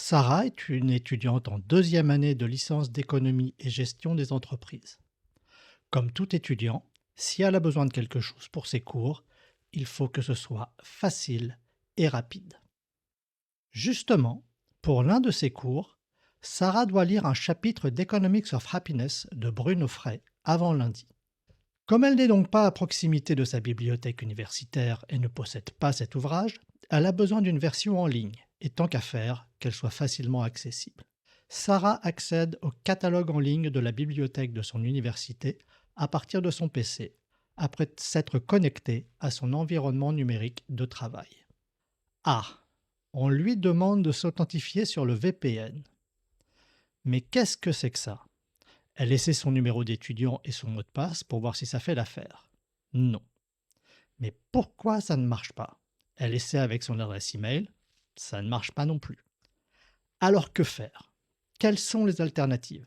Sarah est une étudiante en deuxième année de licence d'économie et gestion des entreprises. Comme tout étudiant, si elle a besoin de quelque chose pour ses cours, il faut que ce soit facile et rapide. Justement, pour l'un de ses cours, Sarah doit lire un chapitre d'Economics of Happiness de Bruno Frey avant lundi. Comme elle n'est donc pas à proximité de sa bibliothèque universitaire et ne possède pas cet ouvrage, elle a besoin d'une version en ligne, et tant qu'à faire, qu'elle soit facilement accessible. Sarah accède au catalogue en ligne de la bibliothèque de son université à partir de son PC, après s'être connectée à son environnement numérique de travail. Ah, on lui demande de s'authentifier sur le VPN. Mais qu'est-ce que c'est que ça? Elle essaie son numéro d'étudiant et son mot de passe pour voir si ça fait l'affaire. Non. Mais pourquoi ça ne marche pas? Elle essaie avec son adresse email, ça ne marche pas non plus. Alors que faire? Quelles sont les alternatives?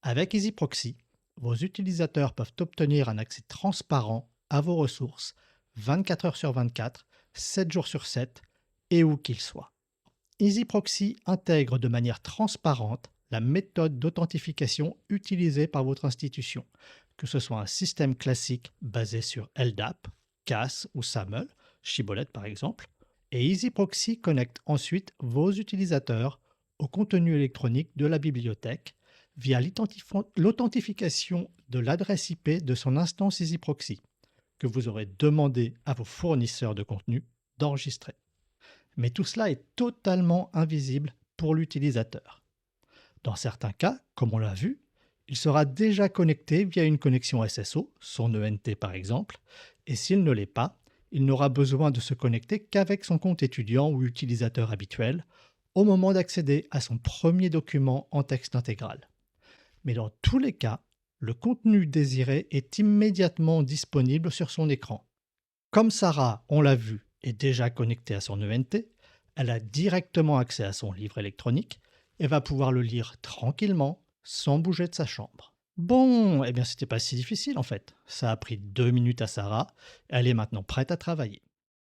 Avec EasyProxy, vos utilisateurs peuvent obtenir un accès transparent à vos ressources 24 heures sur 24, 7 jours sur 7 et où qu'ils soient. EasyProxy intègre de manière transparente la méthode d'authentification utilisée par votre institution, que ce soit un système classique basé sur LDAP, CAS ou SAML, Shibboleth par exemple, et EasyProxy connecte ensuite vos utilisateurs au contenu électronique de la bibliothèque via l'authentification de l'adresse IP de son instance EasyProxy, que vous aurez demandé à vos fournisseurs de contenu d'enregistrer. Mais tout cela est totalement invisible pour l'utilisateur. Dans certains cas, comme on l'a vu, il sera déjà connecté via une connexion SSO, son ENT par exemple, et s'il ne l'est pas, il n'aura besoin de se connecter qu'avec son compte étudiant ou utilisateur habituel au moment d'accéder à son premier document en texte intégral. Mais dans tous les cas, le contenu désiré est immédiatement disponible sur son écran. Comme Sarah, on l'a vu, est déjà connectée à son ENT, elle a directement accès à son livre électronique et va pouvoir le lire tranquillement, sans bouger de sa chambre. Bon, eh bien c'était pas si difficile en fait. Ça a pris 2 minutes à Sarah, elle est maintenant prête à travailler.